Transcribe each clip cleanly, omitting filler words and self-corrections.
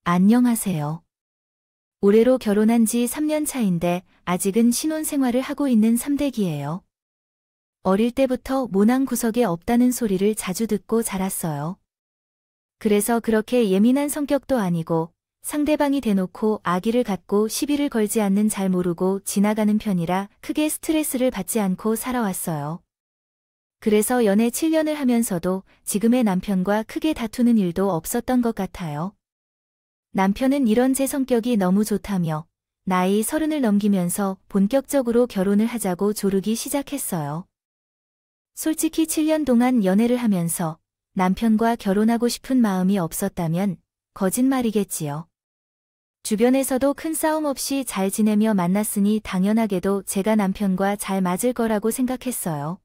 안녕하세요. 올해로 결혼한 지 3년 차인데 아직은 신혼생활을 하고 있는 삼대기예요. 어릴 때부터 모난 구석에 없다는 소리를 자주 듣고 자랐어요. 그래서 그렇게 예민한 성격도 아니고 상대방이 대놓고 악의를 갖고 시비를 걸지 않는 잘 모르고 지나가는 편이라 크게 스트레스를 받지 않고 살아왔어요. 그래서 연애 7년을 하면서도 지금의 남편과 크게 다투는 일도 없었던 것 같아요. 남편은 이런 제 성격이 너무 좋다며 나이 30을 넘기면서 본격적으로 결혼을 하자고 조르기 시작했어요. 솔직히 7년 동안 연애를 하면서 남편과 결혼하고 싶은 마음이 없었다면 거짓말이겠지요. 주변에서도 큰 싸움 없이 잘 지내며 만났으니 당연하게도 제가 남편과 잘 맞을 거라고 생각했어요.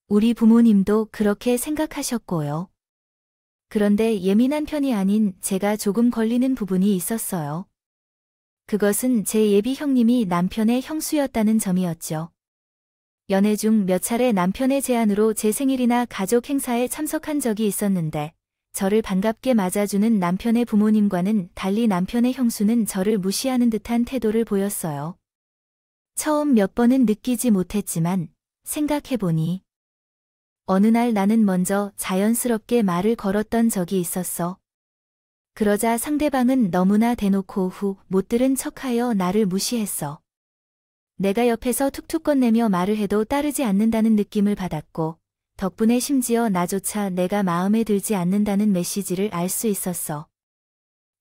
우리 부모님도 그렇게 생각하셨고요. 그런데 예민한 편이 아닌 제가 조금 걸리는 부분이 있었어요. 그것은 제 예비 형님이 남편의 형수였다는 점이었죠. 연애 중 몇 차례 남편의 제안으로 제 생일이나 가족 행사에 참석한 적이 있었는데 저를 반갑게 맞아주는 남편의 부모님과는 달리 남편의 형수는 저를 무시하는 듯한 태도를 보였어요. 처음 몇 번은 느끼지 못했지만 생각해보니 어느 날 나는 먼저 자연스럽게 말을 걸었던 적이 있었어. 그러자 상대방은 너무나 대놓고 후 못 들은 척하여 나를 무시했어. 내가 옆에서 툭툭 건네며 말을 해도 따르지 않는다는 느낌을 받았고 덕분에 심지어 나조차 내가 마음에 들지 않는다는 메시지를 알 수 있었어.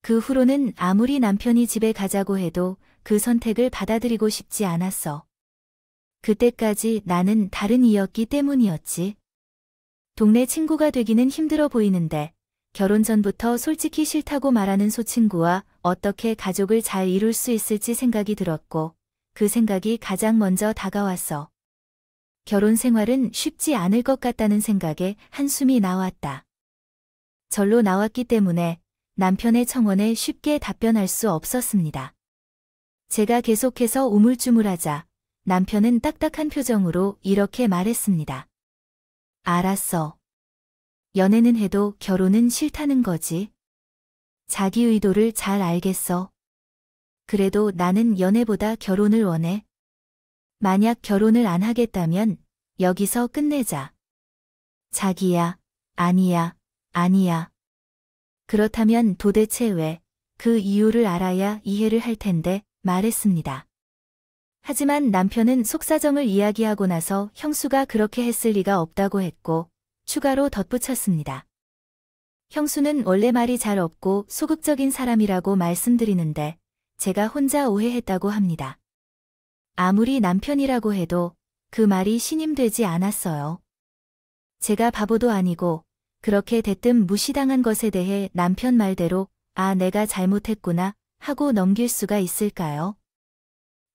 그 후로는 아무리 남편이 집에 가자고 해도 그 선택을 받아들이고 싶지 않았어. 그때까지 나는 다른 이였기 때문이었지. 동네 친구가 되기는 힘들어 보이는데 결혼 전부터 솔직히 싫다고 말하는 소친구와 어떻게 가족을 잘 이룰 수 있을지 생각이 들었고 그 생각이 가장 먼저 다가왔어. 결혼 생활은 쉽지 않을 것 같다는 생각에 한숨이 나왔다. 절로 나왔기 때문에 남편의 청원에 쉽게 답변할 수 없었습니다. 제가 계속해서 우물쭈물하자 남편은 딱딱한 표정으로 이렇게 말했습니다. 알았어. 연애는 해도 결혼은 싫다는 거지. 자기 의도를 잘 알겠어. 그래도 나는 연애보다 결혼을 원해. 만약 결혼을 안 하겠다면 여기서 끝내자. 자기야, 아니야, 아니야. 그렇다면 도대체 왜? 그 이유를 알아야 이해를 할 텐데 말했습니다. 하지만 남편은 속사정을 이야기하고 나서 형수가 그렇게 했을 리가 없다고 했고 추가로 덧붙였습니다. 형수는 원래 말이 잘 없고 소극적인 사람이라고 말씀드리는데 제가 혼자 오해했다고 합니다. 아무리 남편이라고 해도 그 말이 신임되지 않았어요. 제가 바보도 아니고 그렇게 대뜸 무시당한 것에 대해 남편 말대로 아, 내가 잘못했구나 하고 넘길 수가 있을까요?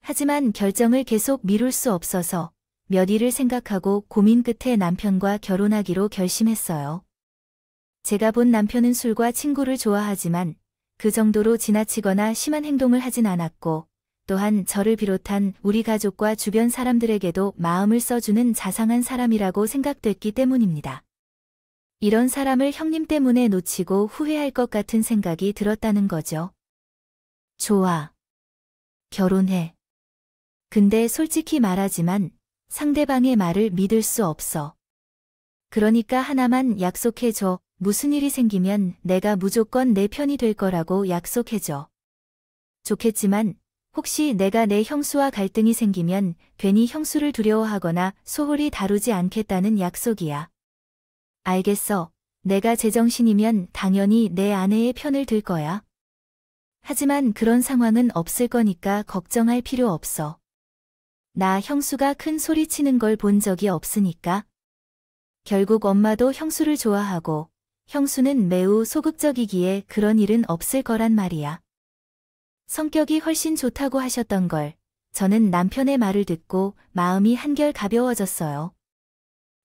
하지만 결정을 계속 미룰 수 없어서 몇 일을 생각하고 고민 끝에 남편과 결혼하기로 결심했어요. 제가 본 남편은 술과 친구를 좋아하지만 그 정도로 지나치거나 심한 행동을 하진 않았고 또한 저를 비롯한 우리 가족과 주변 사람들에게도 마음을 써주는 자상한 사람이라고 생각됐기 때문입니다. 이런 사람을 형님 때문에 놓치고 후회할 것 같은 생각이 들었다는 거죠. 좋아. 결혼해. 근데 솔직히 말하지만 상대방의 말을 믿을 수 없어. 그러니까 하나만 약속해줘. 무슨 일이 생기면 내가 무조건 내 편이 될 거라고 약속해줘. 좋겠지만 혹시 내가 내 형수와 갈등이 생기면 괜히 형수를 두려워하거나 소홀히 다루지 않겠다는 약속이야. 알겠어. 내가 제정신이면 당연히 내 아내의 편을 들 거야. 하지만 그런 상황은 없을 거니까 걱정할 필요 없어. 나 형수가 큰 소리 치는 걸 본 적이 없으니까. 결국 엄마도 형수를 좋아하고 형수는 매우 소극적이기에 그런 일은 없을 거란 말이야. 성격이 훨씬 좋다고 하셨던 걸 저는 남편의 말을 듣고 마음이 한결 가벼워졌어요.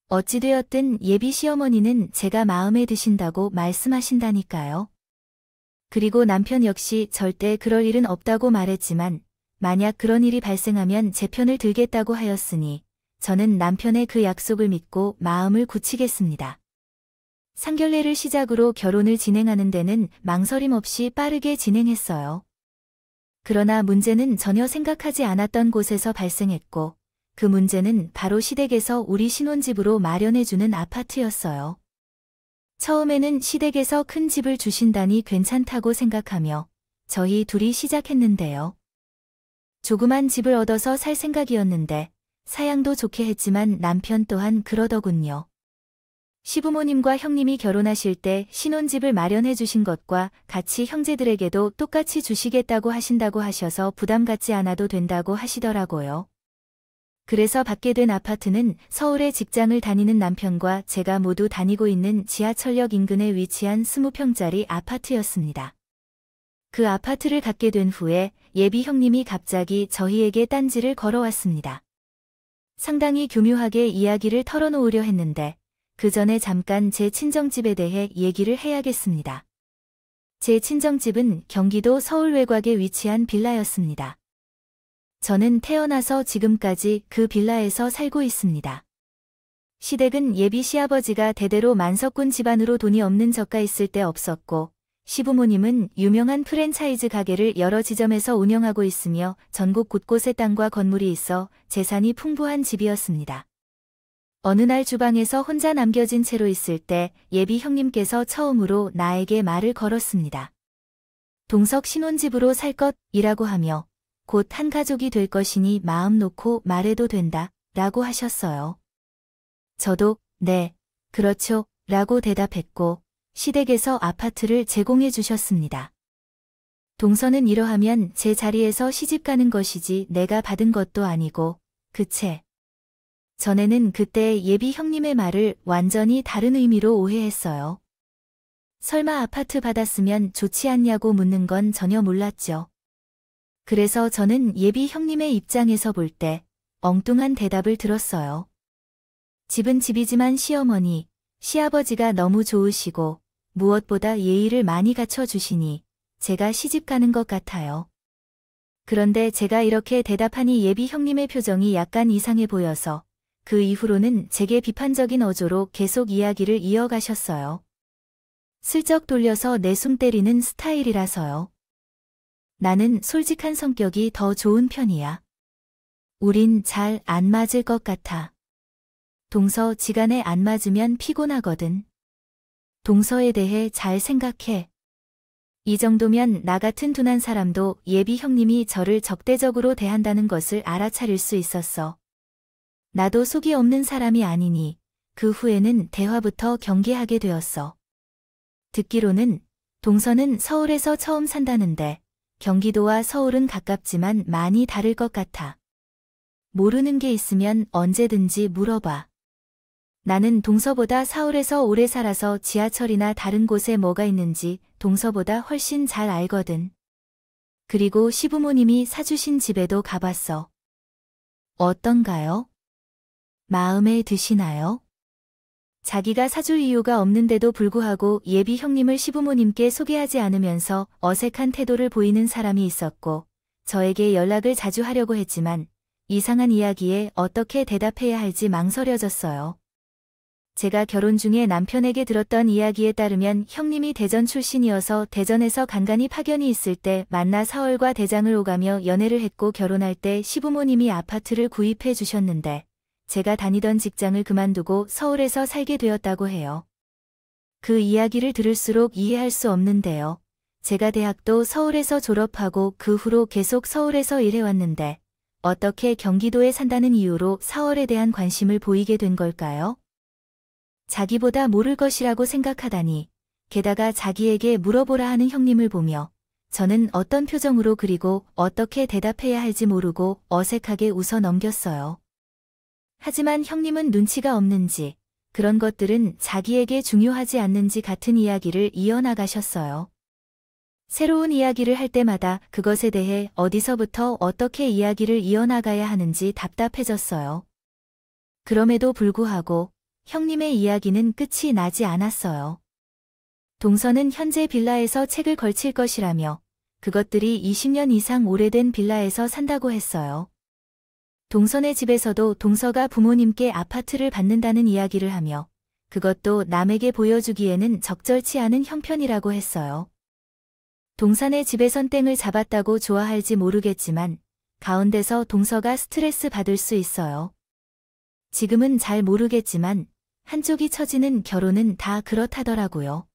어찌되었든 예비 시어머니는 제가 마음에 드신다고 말씀하신다니까요. 그리고 남편 역시 절대 그럴 일은 없다고 말했지만 만약 그런 일이 발생하면 제 편을 들겠다고 하였으니 저는 남편의 그 약속을 믿고 마음을 굳히겠습니다. 상견례를 시작으로 결혼을 진행하는 데는 망설임 없이 빠르게 진행했어요. 그러나 문제는 전혀 생각하지 않았던 곳에서 발생했고, 그 문제는 바로 시댁에서 우리 신혼집으로 마련해주는 아파트였어요. 처음에는 시댁에서 큰 집을 주신다니 괜찮다고 생각하며 저희 둘이 시작했는데요. 조그만 집을 얻어서 살 생각이었는데 사양도 좋게 했지만 남편 또한 그러더군요. 시부모님과 형님이 결혼하실 때 신혼집을 마련해 주신 것과 같이 형제들에게도 똑같이 주시겠다고 하신다고 하셔서 부담 갖지 않아도 된다고 하시더라고요. 그래서 받게 된 아파트는 서울에 직장을 다니는 남편과 제가 모두 다니고 있는 지하철역 인근에 위치한 20평짜리 아파트였습니다. 그 아파트를 갖게 된 후에 예비 형님이 갑자기 저희에게 딴지를 걸어왔습니다. 상당히 교묘하게 이야기를 털어놓으려 했는데 그 전에 잠깐 제 친정집에 대해 얘기를 해야겠습니다. 제 친정집은 경기도 서울 외곽에 위치한 빌라였습니다. 저는 태어나서 지금까지 그 빌라에서 살고 있습니다. 시댁은 예비 시아버지가 대대로 만석군 집안으로 돈이 없는 저가 있을 때 없었고, 시부모님은 유명한 프랜차이즈 가게를 여러 지점에서 운영하고 있으며 전국 곳곳에 땅과 건물이 있어 재산이 풍부한 집이었습니다. 어느 날 주방에서 혼자 남겨진 채로 있을 때 예비 형님께서 처음으로 나에게 말을 걸었습니다. 동석 신혼집으로 살 것이라고 하며 곧 한 가족이 될 것이니 마음 놓고 말해도 된다 라고 하셨어요. 저도 네, 그렇죠 라고 대답했고 시댁에서 아파트를 제공해 주셨습니다. 동서는 이러하면 제 자리에서 시집 가는 것이지 내가 받은 것도 아니고 그채. 전에는 그때 예비 형님의 말을 완전히 다른 의미로 오해했어요. 설마 아파트 받았으면 좋지 않냐고 묻는 건 전혀 몰랐죠. 그래서 저는 예비 형님의 입장에서 볼 때 엉뚱한 대답을 들었어요. 집은 집이지만 시어머니, 시아버지가 너무 좋으시고 무엇보다 예의를 많이 갖춰주시니 제가 시집 가는 것 같아요. 그런데 제가 이렇게 대답하니 예비 형님의 표정이 약간 이상해 보여서 그 이후로는 제게 비판적인 어조로 계속 이야기를 이어가셨어요. 슬쩍 돌려서 내숭 때리는 스타일이라서요. 나는 솔직한 성격이 더 좋은 편이야. 우린 잘 안 맞을 것 같아. 동서 지간에 안 맞으면 피곤하거든. 동서에 대해 잘 생각해. 이 정도면 나 같은 둔한 사람도 예비 형님이 저를 적대적으로 대한다는 것을 알아차릴 수 있었어. 나도 속이 없는 사람이 아니니 그 후에는 대화부터 경계하게 되었어. 듣기로는 동서는 서울에서 처음 산다는데 경기도와 서울은 가깝지만 많이 다를 것 같아. 모르는 게 있으면 언제든지 물어봐. 나는 동서보다 서울에서 오래 살아서 지하철이나 다른 곳에 뭐가 있는지 동서보다 훨씬 잘 알거든. 그리고 시부모님이 사주신 집에도 가봤어. 어떤가요? 마음에 드시나요? 자기가 사줄 이유가 없는데도 불구하고 예비 형님을 시부모님께 소개하지 않으면서 어색한 태도를 보이는 사람이 있었고, 저에게 연락을 자주 하려고 했지만 이상한 이야기에 어떻게 대답해야 할지 망설여졌어요. 제가 결혼 중에 남편에게 들었던 이야기에 따르면 형님이 대전 출신이어서 대전에서 간간히 파견이 있을 때 만나 사월과 대장을 오가며 연애를 했고 결혼할 때 시부모님이 아파트를 구입해 주셨는데 제가 다니던 직장을 그만두고 서울에서 살게 되었다고 해요. 그 이야기를 들을수록 이해할 수 없는데요. 제가 대학도 서울에서 졸업하고 그 후로 계속 서울에서 일해왔는데 어떻게 경기도에 산다는 이유로 서울에 대한 관심을 보이게 된 걸까요? 자기보다 모를 것이라고 생각하다니, 게다가 자기에게 물어보라 하는 형님을 보며 저는 어떤 표정으로 그리고 어떻게 대답해야 할지 모르고 어색하게 웃어 넘겼어요. 하지만 형님은 눈치가 없는지 그런 것들은 자기에게 중요하지 않는지 같은 이야기를 이어나가셨어요. 새로운 이야기를 할 때마다 그것에 대해 어디서부터 어떻게 이야기를 이어나가야 하는지 답답해졌어요. 그럼에도 불구하고 형님의 이야기는 끝이 나지 않았어요. 동서는 현재 빌라에서 책을 걸칠 것이라며 그것들이 20년 이상 오래된 빌라에서 산다고 했어요. 동서네 집에서도 동서가 부모님께 아파트를 받는다는 이야기를 하며 그것도 남에게 보여주기에는 적절치 않은 형편이라고 했어요. 동산의 집에선 땡을 잡았다고 좋아할지 모르겠지만 가운데서 동서가 스트레스 받을 수 있어요. 지금은 잘 모르겠지만 한쪽이 처지는 결혼은 다 그렇다더라고요.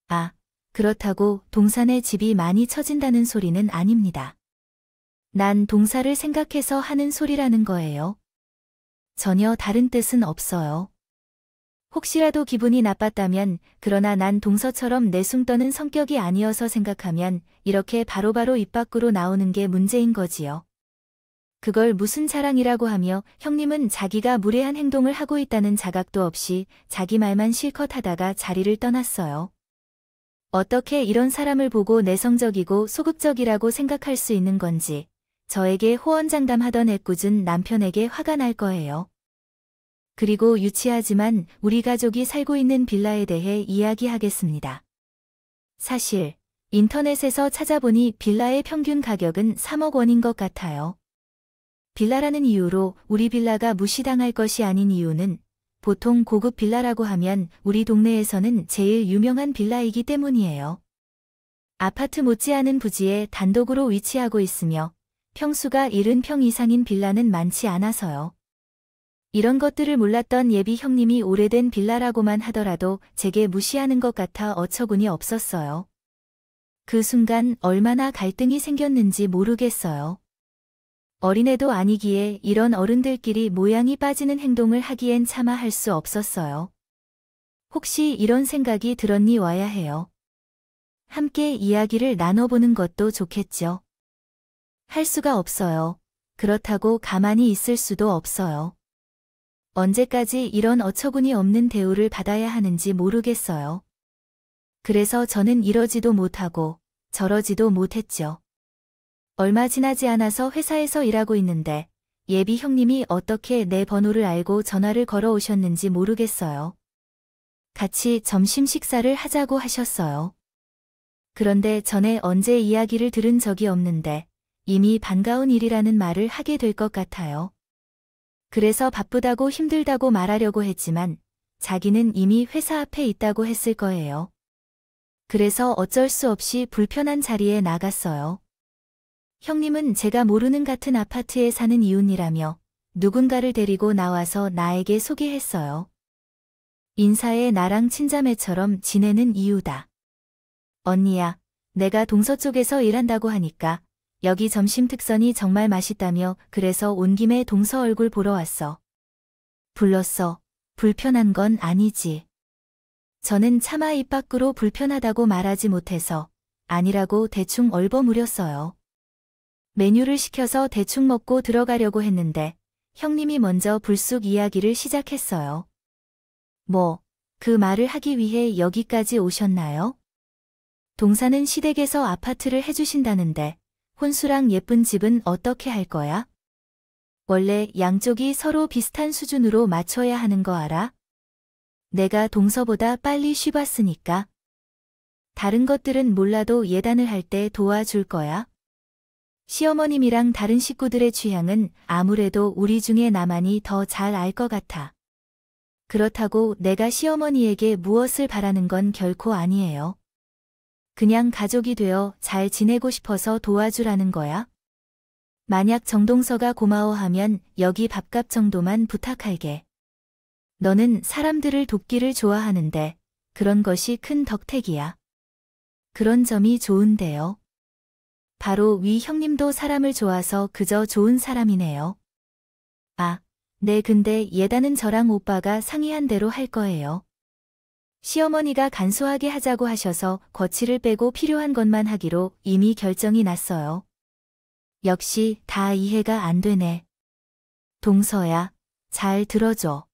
아, 그렇다고 동산의 집이 많이 처진다는 소리는 아닙니다. 난 동사를 생각해서 하는 소리라는 거예요. 전혀 다른 뜻은 없어요. 혹시라도 기분이 나빴다면, 그러나 난 동서처럼 내숭 떠는 성격이 아니어서 생각하면 이렇게 바로바로 입 밖으로 나오는 게 문제인 거지요. 그걸 무슨 자랑이라고 하며 형님은 자기가 무례한 행동을 하고 있다는 자각도 없이 자기 말만 실컷 하다가 자리를 떠났어요. 어떻게 이런 사람을 보고 내성적이고 소극적이라고 생각할 수 있는 건지 저에게 호언장담하던 애꿎은 남편에게 화가 날 거예요. 그리고 유치하지만 우리 가족이 살고 있는 빌라에 대해 이야기하겠습니다. 사실 인터넷에서 찾아보니 빌라의 평균 가격은 3억 원인 것 같아요. 빌라라는 이유로 우리 빌라가 무시당할 것이 아닌 이유는 보통 고급 빌라라고 하면 우리 동네에서는 제일 유명한 빌라이기 때문이에요. 아파트 못지않은 부지에 단독으로 위치하고 있으며 평수가 70평 이상인 빌라는 많지 않아서요. 이런 것들을 몰랐던 예비 형님이 오래된 빌라라고만 하더라도 제게 무시하는 것 같아 어처구니 없었어요. 그 순간 얼마나 갈등이 생겼는지 모르겠어요. 어린애도 아니기에 이런 어른들끼리 모양이 빠지는 행동을 하기엔 차마 할 수 없었어요. 혹시 이런 생각이 들었니 와야 해요. 함께 이야기를 나눠보는 것도 좋겠죠. 할 수가 없어요. 그렇다고 가만히 있을 수도 없어요. 언제까지 이런 어처구니 없는 대우를 받아야 하는지 모르겠어요. 그래서 저는 이러지도 못하고 저러지도 못했죠. 얼마 지나지 않아서 회사에서 일하고 있는데 예비 형님이 어떻게 내 번호를 알고 전화를 걸어 오셨는지 모르겠어요. 같이 점심 식사를 하자고 하셨어요. 그런데 전에 언제 이야기를 들은 적이 없는데 이미 반가운 일이라는 말을 하게 될 것 같아요. 그래서 바쁘다고 힘들다고 말하려고 했지만 자기는 이미 회사 앞에 있다고 했을 거예요. 그래서 어쩔 수 없이 불편한 자리에 나갔어요. 형님은 제가 모르는 같은 아파트에 사는 이웃이라며 누군가를 데리고 나와서 나에게 소개했어요. 인사에 나랑 친자매처럼 지내는 이유다. 언니야, 내가 동서 쪽에서 일한다고 하니까 여기 점심 특선이 정말 맛있다며 그래서 온 김에 동서 얼굴 보러 왔어. 불렀어. 불편한 건 아니지. 저는 차마 입 밖으로 불편하다고 말하지 못해서 아니라고 대충 얼버무렸어요. 메뉴를 시켜서 대충 먹고 들어가려고 했는데 형님이 먼저 불쑥 이야기를 시작했어요. 뭐, 그 말을 하기 위해 여기까지 오셨나요? 동사는 시댁에서 아파트를 해주신다는데 혼수랑 예쁜 집은 어떻게 할 거야? 원래 양쪽이 서로 비슷한 수준으로 맞춰야 하는 거 알아? 내가 동서보다 빨리 쉬봤으니까. 다른 것들은 몰라도 예단을 할 때 도와줄 거야. 시어머님이랑 다른 식구들의 취향은 아무래도 우리 중에 나만이 더 잘 알 것 같아. 그렇다고 내가 시어머니에게 무엇을 바라는 건 결코 아니에요. 그냥 가족이 되어 잘 지내고 싶어서 도와주라는 거야. 만약 정동서가 고마워하면 여기 밥값 정도만 부탁할게. 너는 사람들을 돕기를 좋아하는데 그런 것이 큰 덕택이야. 그런 점이 좋은데요. 바로 위 형님도 사람을 좋아서 그저 좋은 사람이네요. 아, 네 근데 예단은 저랑 오빠가 상의한 대로 할 거예요. 시어머니가 간소하게 하자고 하셔서 거치를 빼고 필요한 것만 하기로 이미 결정이 났어요. 역시 다 이해가 안 되네. 동서야, 잘 들어줘.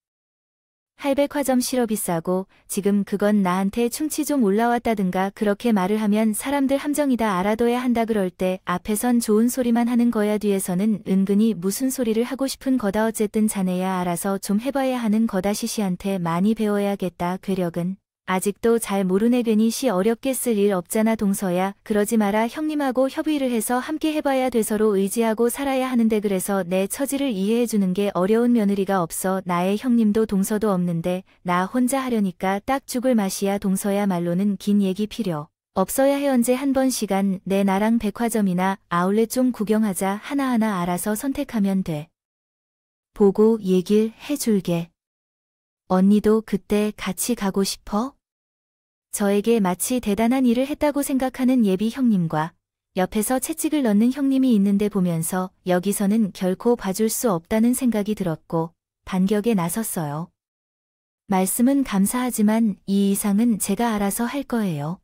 할백화점 시럽이 싸고 지금 그건 나한테 충치 좀 올라왔다든가 그렇게 말을 하면 사람들 함정이다 알아둬야 한다 그럴 때 앞에선 좋은 소리만 하는 거야 뒤에서는 은근히 무슨 소리를 하고 싶은 거다 어쨌든 자네야 알아서 좀 해봐야 하는 거다 시시한테 많이 배워야겠다 괴력은. 아직도 잘 모르네. 괜히 시 어렵게 쓸 일 없잖아. 동서야, 그러지 마라. 형님하고 협의를 해서 함께 해봐야 돼. 서로 의지하고 살아야 하는데 그래서 내 처지를 이해해주는 게 어려운 며느리가 없어. 나의 형님도 동서도 없는데 나 혼자 하려니까 딱 죽을 맛이야. 동서야, 말로는 긴 얘기 필요 없어야 해. 언제 한 번 시간 내 나랑 백화점이나 아울렛 좀 구경하자. 하나하나 알아서 선택하면 돼. 보고 얘길 해줄게. 언니도 그때 같이 가고 싶어? 저에게 마치 대단한 일을 했다고 생각하는 예비 형님과 옆에서 채찍을 넣는 형님이 있는데 보면서 여기서는 결코 봐줄 수 없다는 생각이 들었고 반격에 나섰어요. 말씀은 감사하지만 이 이상은 제가 알아서 할 거예요.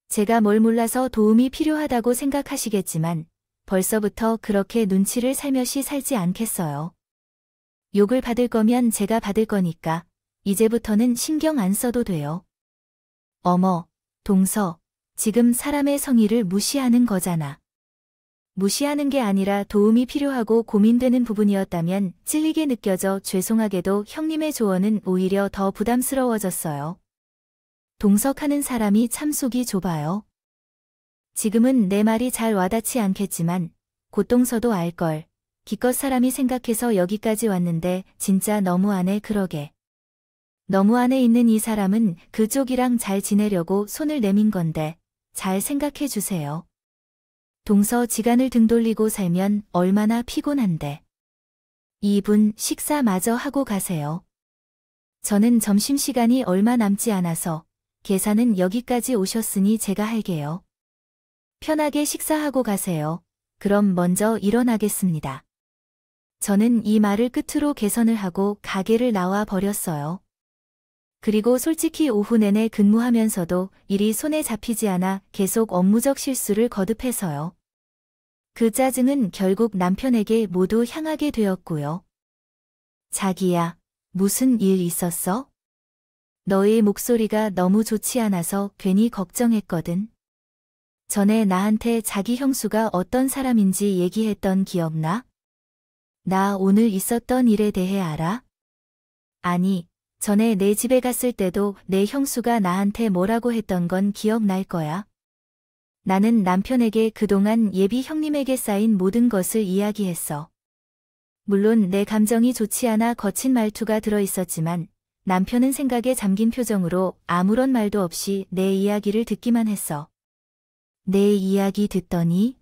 제가 뭘 몰라서 도움이 필요하다고 생각하시겠지만 벌써부터 그렇게 눈치를 살며시 살지 않겠어요. 욕을 받을 거면 제가 받을 거니까 이제부터는 신경 안 써도 돼요. 어머, 동서, 지금 사람의 성의를 무시하는 거잖아. 무시하는 게 아니라 도움이 필요하고 고민되는 부분이었다면 찔리게 느껴져 죄송하게도 형님의 조언은 오히려 더 부담스러워졌어요. 동석하는 사람이 참 속이 좁아요. 지금은 내 말이 잘 와닿지 않겠지만 곧 동서도 알걸. 기껏 사람이 생각해서 여기까지 왔는데 진짜 너무하네. 그러게. 너무 안에 있는 이 사람은 그쪽이랑 잘 지내려고 손을 내민 건데 잘 생각해 주세요. 동서 지간을 등 돌리고 살면 얼마나 피곤한데. 이분 식사 마저 하고 가세요. 저는 점심시간이 얼마 남지 않아서 계산은 여기까지 오셨으니 제가 할게요. 편하게 식사하고 가세요. 그럼 먼저 일어나겠습니다. 저는 이 말을 끝으로 개선을 하고 가게를 나와 버렸어요. 그리고 솔직히 오후 내내 근무하면서도 일이 손에 잡히지 않아 계속 업무적 실수를 거듭해서요. 그 짜증은 결국 남편에게 모두 향하게 되었고요. 자기야, 무슨 일 있었어? 너의 목소리가 너무 좋지 않아서 괜히 걱정했거든. 전에 나한테 자기 형수가 어떤 사람인지 얘기했던 기억나? 나 오늘 있었던 일에 대해 알아? 아니, 전에 내 집에 갔을 때도 내 형수가 나한테 뭐라고 했던 건 기억날 거야. 나는 남편에게 그동안 예비 형님에게 쌓인 모든 것을 이야기했어. 물론 내 감정이 좋지 않아 거친 말투가 들어있었지만 남편은 생각에 잠긴 표정으로 아무런 말도 없이 내 이야기를 듣기만 했어. 내 이야기 듣더니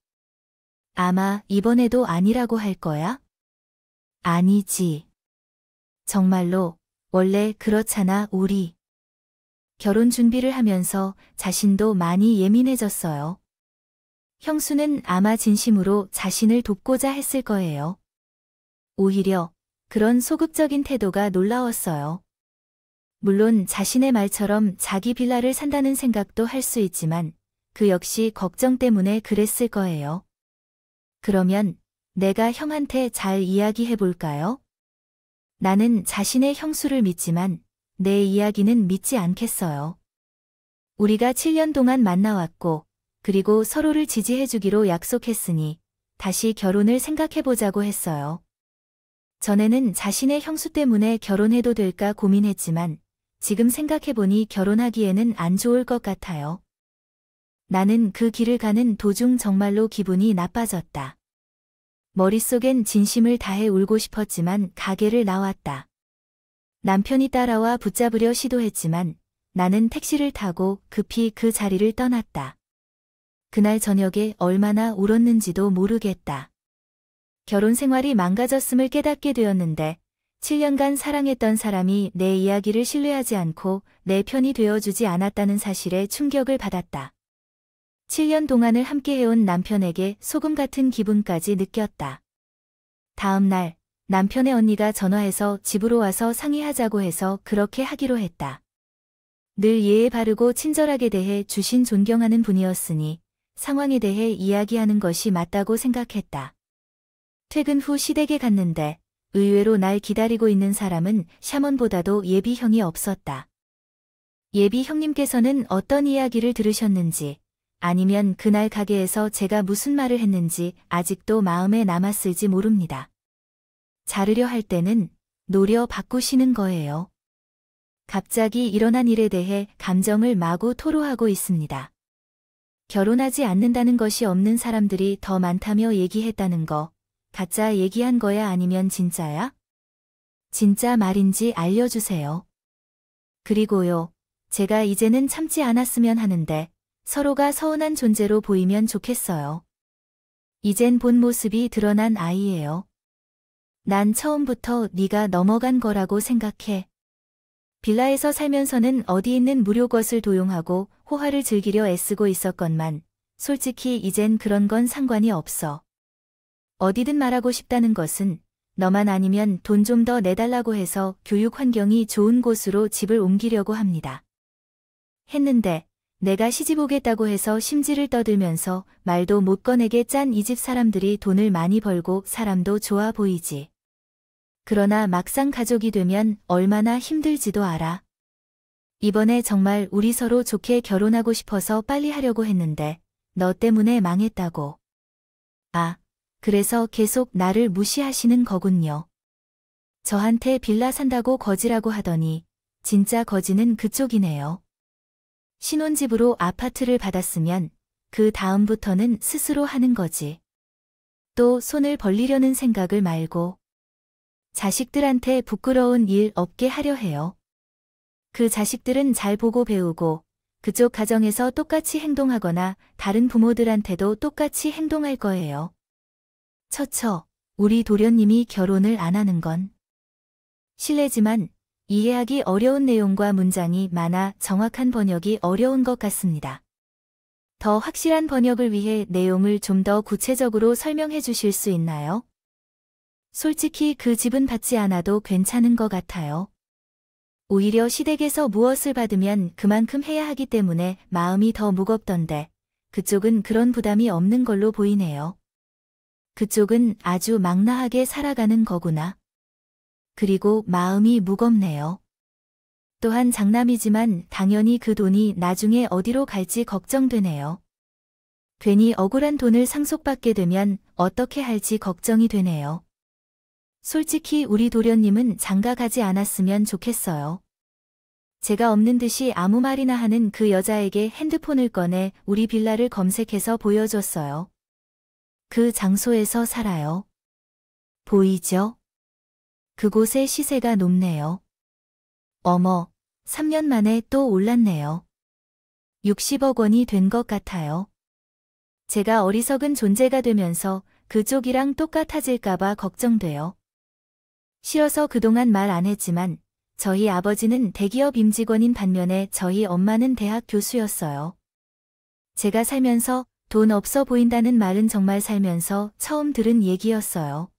아마 이번에도 아니라고 할 거야? 아니지. 정말로 원래 그렇잖아 우리. 결혼 준비를 하면서 자신도 많이 예민해졌어요. 형수는 아마 진심으로 자신을 돕고자 했을 거예요. 오히려 그런 소극적인 태도가 놀라웠어요. 물론 자신의 말처럼 자기 빌라를 산다는 생각도 할 수 있지만 그 역시 걱정 때문에 그랬을 거예요. 그러면 내가 형한테 잘 이야기해 볼까요? 나는 자신의 형수를 믿지만 내 이야기는 믿지 않겠어요. 우리가 7년 동안 만나왔고 그리고 서로를 지지해주기로 약속했으니 다시 결혼을 생각해보자고 했어요. 전에는 자신의 형수 때문에 결혼해도 될까 고민했지만 지금 생각해보니 결혼하기에는 안 좋을 것 같아요. 나는 그 길을 가는 도중 정말로 기분이 나빠졌다. 머릿속엔 진심을 다해 울고 싶었지만 가게를 나왔다. 남편이 따라와 붙잡으려 시도했지만 나는 택시를 타고 급히 그 자리를 떠났다. 그날 저녁에 얼마나 울었는지도 모르겠다. 결혼 생활이 망가졌음을 깨닫게 되었는데 7년간 사랑했던 사람이 내 이야기를 신뢰하지 않고 내 편이 되어주지 않았다는 사실에 충격을 받았다. 7년 동안을 함께해온 남편에게 소금 같은 기분까지 느꼈다. 다음 날 남편의 언니가 전화해서 집으로 와서 상의하자고 해서 그렇게 하기로 했다. 늘 예에 바르고 친절하게 대해 주신 존경하는 분이었으니 상황에 대해 이야기하는 것이 맞다고 생각했다. 퇴근 후 시댁에 갔는데 의외로 날 기다리고 있는 사람은 샤먼보다도 예비 형이 없었다. 예비 형님께서는 어떤 이야기를 들으셨는지 아니면 그날 가게에서 제가 무슨 말을 했는지 아직도 마음에 남았을지 모릅니다. 자르려 할 때는 노려 바꾸시는 거예요. 갑자기 일어난 일에 대해 감정을 마구 토로하고 있습니다. 결혼하지 않는다는 것이 없는 사람들이 더 많다며 얘기했다는 거, 가짜 얘기한 거야 아니면 진짜야? 진짜 말인지 알려주세요. 그리고요, 제가 이제는 참지 않았으면 하는데 서로가 서운한 존재로 보이면 좋겠어요. 이젠 본 모습이 드러난 아이예요. 난 처음부터 네가 넘어간 거라고 생각해. 빌라에서 살면서는 어디 있는 무료것을 도용하고 호화를 즐기려 애쓰고 있었건만 솔직히 이젠 그런 건 상관이 없어. 어디든 말하고 싶다는 것은 너만 아니면 돈 좀 더 내달라고 해서 교육 환경이 좋은 곳으로 집을 옮기려고 합니다. 했는데 내가 시집 오겠다고 해서 심지를 떠들면서 말도 못 꺼내게 짠 이 집 사람들이 돈을 많이 벌고 사람도 좋아 보이지. 그러나 막상 가족이 되면 얼마나 힘들지도 알아. 이번에 정말 우리 서로 좋게 결혼하고 싶어서 빨리 하려고 했는데 너 때문에 망했다고. 아, 그래서 계속 나를 무시하시는 거군요. 저한테 빌라 산다고 거지라고 하더니 진짜 거지는 그쪽이네요. 신혼집으로 아파트를 받았으면 그 다음부터는 스스로 하는 거지. 또 손을 벌리려는 생각을 말고 자식들한테 부끄러운 일 없게 하려 해요. 그 자식들은 잘 보고 배우고 그쪽 가정에서 똑같이 행동하거나 다른 부모들한테도 똑같이 행동할 거예요. 처처, 우리 도련님이 결혼을 안 하는 건 실례지만 이해하기 어려운 내용과 문장이 많아 정확한 번역이 어려운 것 같습니다. 더 확실한 번역을 위해 내용을 좀 더 구체적으로 설명해 주실 수 있나요? 솔직히 그 집은 받지 않아도 괜찮은 것 같아요. 오히려 시댁에서 무엇을 받으면 그만큼 해야 하기 때문에 마음이 더 무겁던데 그쪽은 그런 부담이 없는 걸로 보이네요. 그쪽은 아주 망나하게 살아가는 거구나. 그리고 마음이 무겁네요. 또한 장남이지만 당연히 그 돈이 나중에 어디로 갈지 걱정되네요. 괜히 억울한 돈을 상속받게 되면 어떻게 할지 걱정이 되네요. 솔직히 우리 도련님은 장가 가지 않았으면 좋겠어요. 제가 없는 듯이 아무 말이나 하는 그 여자에게 핸드폰을 꺼내 우리 빌라를 검색해서 보여줬어요. 그 장소에서 살아요. 보이죠? 그곳의 시세가 높네요. 어머, 3년 만에 또 올랐네요. 60억 원이 된 것 같아요. 제가 어리석은 존재가 되면서 그쪽이랑 똑같아질까봐 걱정돼요. 싫어서 그동안 말 안 했지만 저희 아버지는 대기업 임직원인 반면에 저희 엄마는 대학 교수였어요. 제가 살면서 돈 없어 보인다는 말은 정말 살면서 처음 들은 얘기였어요.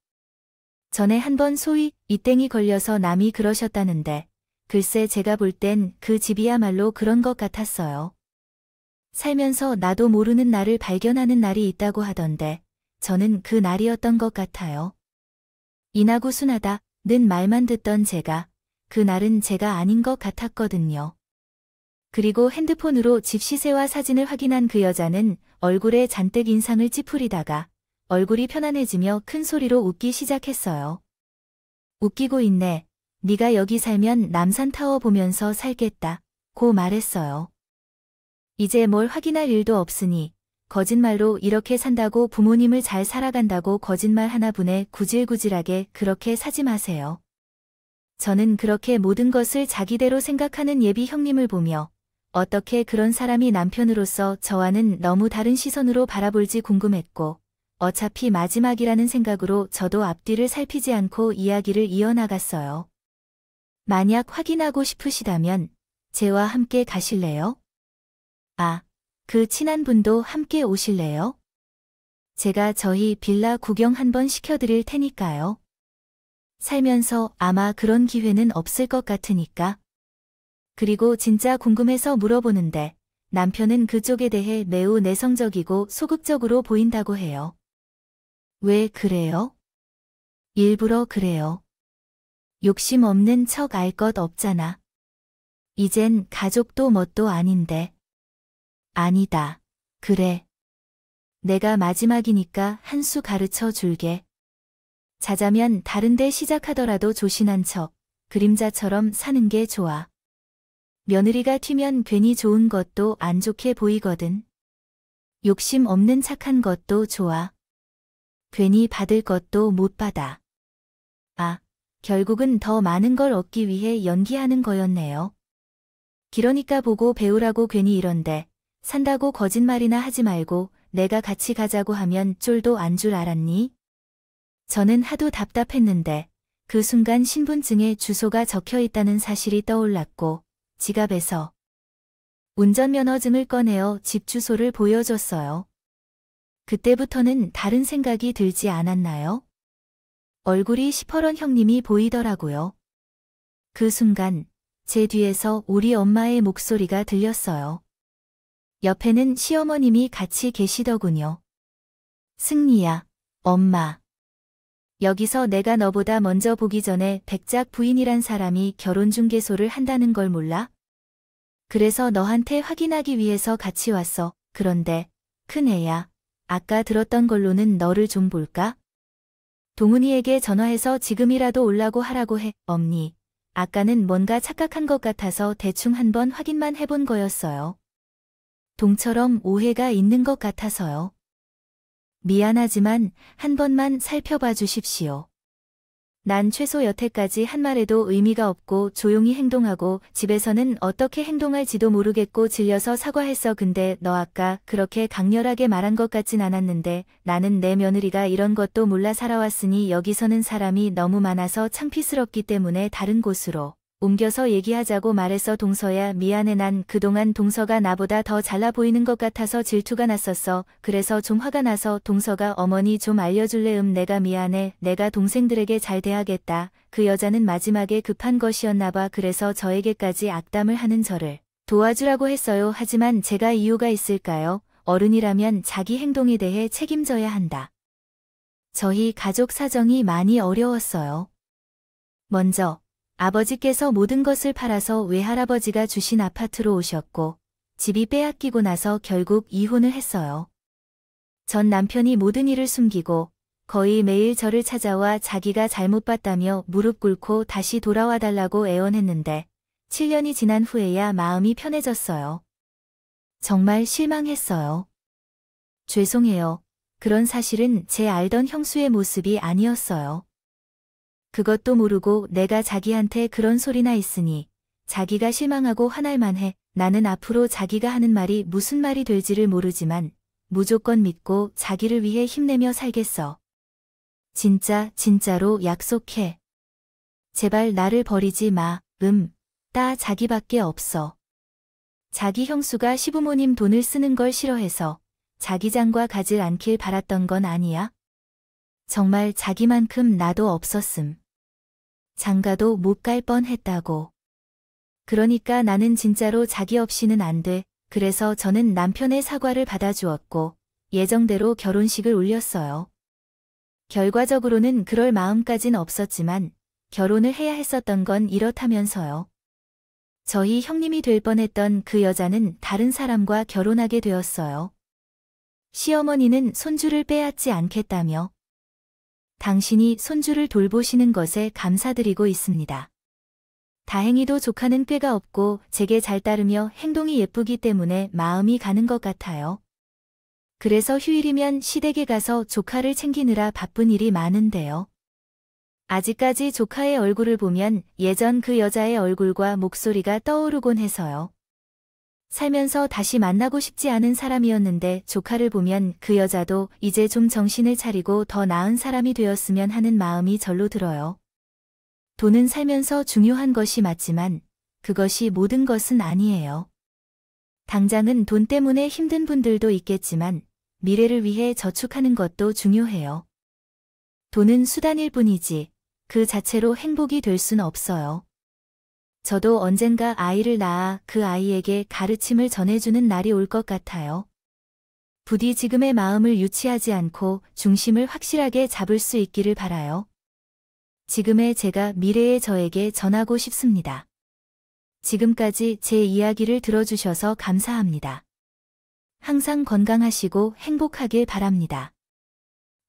전에 한번 소위 이땡이 걸려서 남이 그러셨다는데 글쎄 제가 볼 땐 그 집이야말로 그런 것 같았어요. 살면서 나도 모르는 나를 발견하는 날이 있다고 하던데 저는 그 날이었던 것 같아요. 인하고 순하다 는 말만 듣던 제가 그 날은 제가 아닌 것 같았거든요. 그리고 핸드폰으로 집 시세와 사진을 확인한 그 여자는 얼굴에 잔뜩 인상을 찌푸리다가 얼굴이 편안해지며 큰 소리로 웃기 시작했어요. 웃기고 있네. 네가 여기 살면 남산타워 보면서 살겠다. 고 말했어요. 이제 뭘 확인할 일도 없으니 거짓말로 이렇게 산다고 부모님을 잘 살아간다고 거짓말 하나분에 구질구질하게 그렇게 사지 마세요. 저는 그렇게 모든 것을 자기대로 생각하는 예비 형님을 보며 어떻게 그런 사람이 남편으로서 저와는 너무 다른 시선으로 바라볼지 궁금했고 어차피 마지막이라는 생각으로 저도 앞뒤를 살피지 않고 이야기를 이어나갔어요. 만약 확인하고 싶으시다면 제와 함께 가실래요? 아, 그 친한 분도 함께 오실래요? 제가 저희 빌라 구경 한번 시켜드릴 테니까요. 살면서 아마 그런 기회는 없을 것 같으니까. 그리고 진짜 궁금해서 물어보는데 남편은 그쪽에 대해 매우 내성적이고 소극적으로 보인다고 해요. 왜 그래요? 일부러 그래요. 욕심 없는 척 알 것 없잖아. 이젠 가족도 뭣도 아닌데. 아니다. 그래. 내가 마지막이니까 한 수 가르쳐 줄게. 자자면 다른데 시작하더라도 조신한 척, 그림자처럼 사는 게 좋아. 며느리가 튀면 괜히 좋은 것도 안 좋게 보이거든. 욕심 없는 착한 것도 좋아. 괜히 받을 것도 못 받아. 아, 결국은 더 많은 걸 얻기 위해 연기하는 거였네요. 그러니까 보고 배우라고 괜히 이런데 산다고 거짓말이나 하지 말고 내가 같이 가자고 하면 쫄도 안 줄 알았니? 저는 하도 답답했는데 그 순간 신분증에 주소가 적혀 있다는 사실이 떠올랐고 지갑에서 운전면허증을 꺼내어 집 주소를 보여줬어요. 그때부터는 다른 생각이 들지 않았나요? 얼굴이 시퍼런 형님이 보이더라고요. 그 순간 제 뒤에서 우리 엄마의 목소리가 들렸어요. 옆에는 시어머님이 같이 계시더군요. 승리야, 엄마. 여기서 내가 너보다 먼저 보기 전에 백작 부인이란 사람이 결혼중개소를 한다는 걸 몰라? 그래서 너한테 확인하기 위해서 같이 왔어. 그런데 큰애야, 아까 들었던 걸로는 너를 좀 볼까? 동훈이에게 전화해서 지금이라도 오라고 하라고 해. 엄니, 아까는 뭔가 착각한 것 같아서 대충 한번 확인만 해본 거였어요. 동처럼 오해가 있는 것 같아서요. 미안하지만 한 번만 살펴봐 주십시오. 난 최소 여태까지 한 말에도 의미가 없고 조용히 행동하고 집에서는 어떻게 행동할지도 모르겠고 질려서 사과했어. 근데 너 아까 그렇게 강렬하게 말한 것 같진 않았는데 나는 내 며느리가 이런 것도 몰라 살아왔으니 여기서는 사람이 너무 많아서 창피스럽기 때문에 다른 곳으로 옮겨서 얘기하자고 말했어. 동서야, 미안해. 난 그동안 동서가 나보다 더 잘나 보이는 것 같아서 질투가 났었어. 그래서 좀 화가 나서 동서가 어머니 좀 알려줄래? 내가 미안해. 내가 동생들에게 잘 대하겠다. 그 여자는 마지막에 급한 것이었나 봐. 그래서 저에게까지 악담을 하는 저를 도와주라고 했어요. 하지만 제가 이유가 있을까요? 어른이라면 자기 행동에 대해 책임져야 한다. 저희 가족 사정이 많이 어려웠어요. 먼저 아버지께서 모든 것을 팔아서 외할아버지가 주신 아파트로 오셨고 집이 빼앗기고 나서 결국 이혼을 했어요. 전 남편이 모든 일을 숨기고 거의 매일 저를 찾아와 자기가 잘못 봤다며 무릎 꿇고 다시 돌아와 달라고 애원했는데 7년이 지난 후에야 마음이 편해졌어요. 정말 실망했어요. 죄송해요. 그런 사실은 제 알던 형수의 모습이 아니었어요. 그것도 모르고 내가 자기한테 그런 소리나 있으니 자기가 실망하고 화날 만해. 나는 앞으로 자기가 하는 말이 무슨 말이 될지를 모르지만 무조건 믿고 자기를 위해 힘내며 살겠어. 진짜로 약속해. 제발 나를 버리지 마. 따 자기밖에 없어. 자기 형수가 시부모님 돈을 쓰는 걸 싫어해서 자기 장과 가질 않길 바랐던 건 아니야? 정말 자기만큼 나도 없었음. 장가도 못 갈 뻔했다고. 그러니까 나는 진짜로 자기 없이는 안 돼. 그래서 저는 남편의 사과를 받아주었고 예정대로 결혼식을 올렸어요. 결과적으로는 그럴 마음까진 없었지만 결혼을 해야 했었던 건 이렇다면서요. 저희 형님이 될 뻔했던 그 여자는 다른 사람과 결혼하게 되었어요. 시어머니는 손주를 빼앗지 않겠다며. 당신이 손주를 돌보시는 것에 감사드리고 있습니다. 다행히도 조카는 꾀가 없고 제게 잘 따르며 행동이 예쁘기 때문에 마음이 가는 것 같아요. 그래서 휴일이면 시댁에 가서 조카를 챙기느라 바쁜 일이 많은데요. 아직까지 조카의 얼굴을 보면 예전 그 여자의 얼굴과 목소리가 떠오르곤 해서요. 살면서 다시 만나고 싶지 않은 사람이었는데 조카를 보면 그 여자도 이제 좀 정신을 차리고 더 나은 사람이 되었으면 하는 마음이 절로 들어요. 돈은 살면서 중요한 것이 맞지만 그것이 모든 것은 아니에요. 당장은 돈 때문에 힘든 분들도 있겠지만 미래를 위해 저축하는 것도 중요해요. 돈은 수단일 뿐이지 그 자체로 행복이 될 순 없어요. 저도 언젠가 아이를 낳아 그 아이에게 가르침을 전해주는 날이 올 것 같아요. 부디 지금의 마음을 유치하지 않고 중심을 확실하게 잡을 수 있기를 바라요. 지금의 제가 미래의 저에게 전하고 싶습니다. 지금까지 제 이야기를 들어주셔서 감사합니다. 항상 건강하시고 행복하길 바랍니다.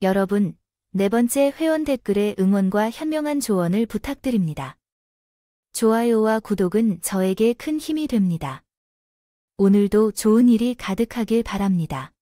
여러분, 4번째 회원 댓글에 응원과 현명한 조언을 부탁드립니다. 좋아요와 구독은 저에게 큰 힘이 됩니다. 오늘도 좋은 일이 가득하길 바랍니다.